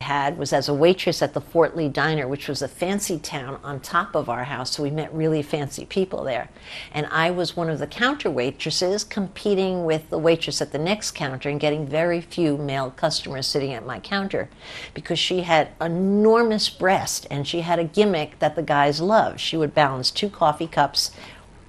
had was as a waitress at the Fort Lee Diner, which was a fancy town on top of our house, so we met really fancy people there. And I was one of the counter waitresses competing with the waitress at the next counter and getting very few male customers sitting at my counter because she had enormous breast and she had a gimmick that the guys loved. She would balance 2 coffee cups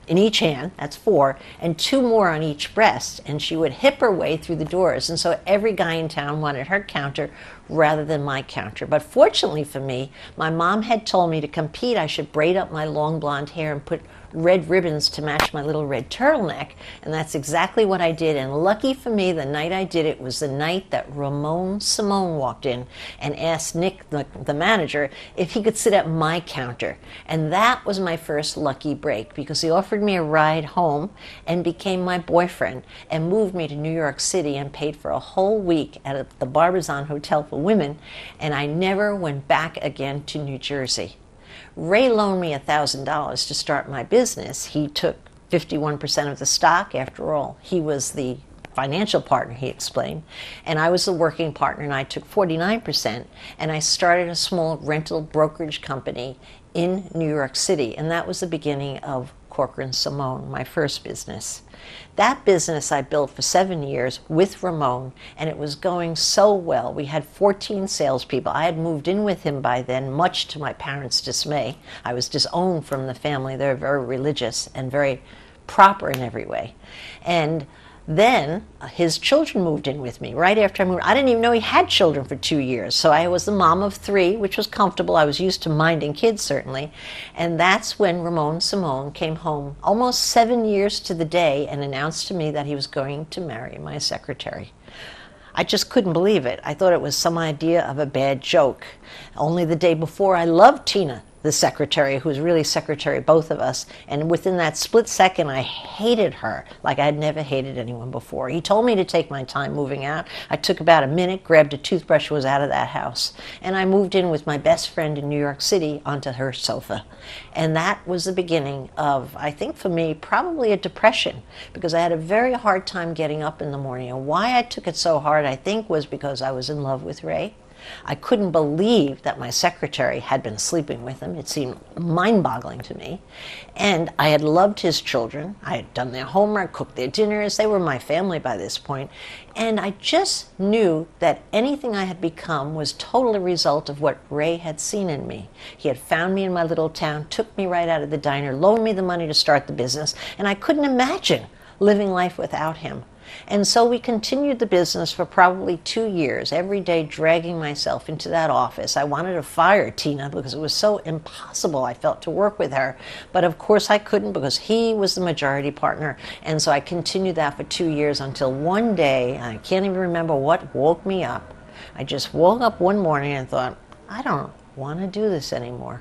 in each hand, that's 4, and 2 more on each breast, and she would hip her way through the doors. And so every guy in town wanted her counter rather than my counter. But fortunately for me, my mom had told me to compete I should braid up my long blonde hair and put red ribbons to match my little red turtleneck, and that's exactly what I did. And lucky for me, the night I did it was the night that Ramon Simone walked in and asked Nick, the manager, if he could sit at my counter. And that was my first lucky break because he offered me a ride home and became my boyfriend and moved me to New York City and paid for a whole week at the Barbizon Hotel for Women, and I never went back again to New Jersey. Ray loaned me $1,000 to start my business. He took 51% of the stock. After all, he was the financial partner, he explained, and I was the working partner, and I took 49%, and I started a small rental brokerage company in New York City, and that was the beginning of Corcoran Simone, my first business. That business I built for 7 years with Ramon, and it was going so well. We had 14 salespeople. I had moved in with him by then, much to my parents' dismay. I was disowned from the family. They're very religious and very proper in every way. And then his children moved in with me right after I moved. I didn't even know he had children for 2 years. So I was the mom of 3, which was comfortable. I was used to minding kids, certainly. And that's when Ramon Simone came home almost 7 years to the day and announced to me that he was going to marry my secretary. I just couldn't believe it. I thought it was some idea of a bad joke. Only the day before, I loved Tina, the secretary, who was really secretary of both of us, and within that split second I hated her like I had never hated anyone before. He told me to take my time moving out. I took about a minute, grabbed a toothbrush, was out of that house, and I moved in with my best friend in New York City onto her sofa. And that was the beginning of, I think for me, probably a depression, because I had a very hard time getting up in the morning. And why I took it so hard, I think, was because I was in love with Ray. I couldn't believe that my secretary had been sleeping with him. It seemed mind-boggling to me. And I had loved his children. I had done their homework, cooked their dinners. They were my family by this point. And I just knew that anything I had become was totally a result of what Ray had seen in me. He had found me in my little town, took me right out of the diner, loaned me the money to start the business, and I couldn't imagine living life without him. And so we continued the business for probably 2 years, every day dragging myself into that office. I wanted to fire Tina because it was so impossible, I felt, to work with her. But of course I couldn't because he was the majority partner. And so I continued that for 2 years until one day, I can't even remember what woke me up. I just woke up one morning and thought, I don't want to do this anymore.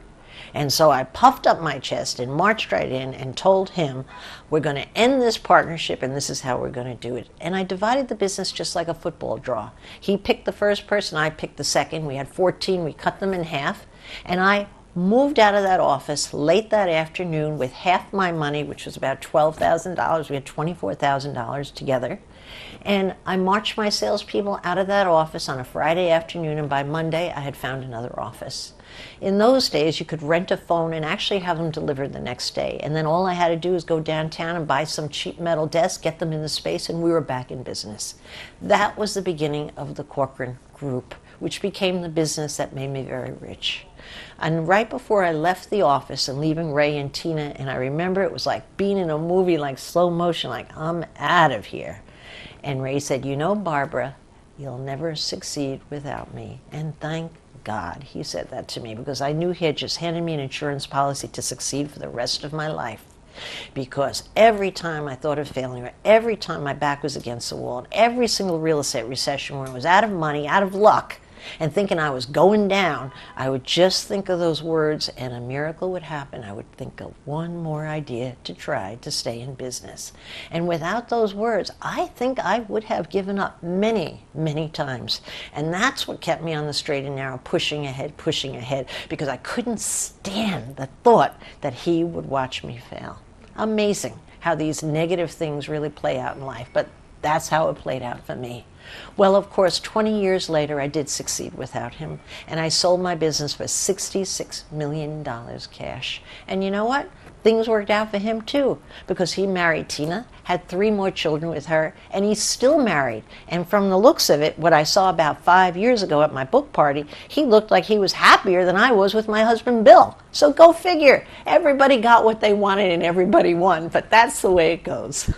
And so I puffed up my chest and marched right in and told him, we're going to end this partnership and this is how we're going to do it. And I divided the business just like a football draw. He picked the first person, I picked the second. We had 14, we cut them in half. And I moved out of that office late that afternoon with half my money, which was about $12,000. We had $24,000 together. And I marched my salespeople out of that office on a Friday afternoon, and by Monday I had found another office. In those days, you could rent a phone and actually have them delivered the next day. And then all I had to do was go downtown and buy some cheap metal desks, get them in the space, and we were back in business. That was the beginning of the Corcoran Group, which became the business that made me very rich. And right before I left the office and leaving Ray and Tina, and I remember it was like being in a movie, like slow motion, like I'm out of here. And Ray said, you know, Barbara, you'll never succeed without me. And thank God he said that to me, because I knew he had just handed me an insurance policy to succeed for the rest of my life. Because every time I thought of failing, or every time my back was against the wall, and every single real estate recession where I was out of money, out of luck, and thinking I was going down, I would just think of those words and a miracle would happen. I would think of one more idea to try to stay in business. And without those words, I think I would have given up many, many times. And that's what kept me on the straight and narrow, pushing ahead, because I couldn't stand the thought that he would watch me fail. Amazing how these negative things really play out in life, but that's how it played out for me. Well, of course, 20 years later, I did succeed without him, and I sold my business for $66 million cash. And you know what? Things worked out for him too, because he married Tina, had 3 more children with her, and he's still married. And from the looks of it, what I saw about 5 years ago at my book party, he looked like he was happier than I was with my husband Bill. So go figure. Everybody got what they wanted and everybody won, but that's the way it goes.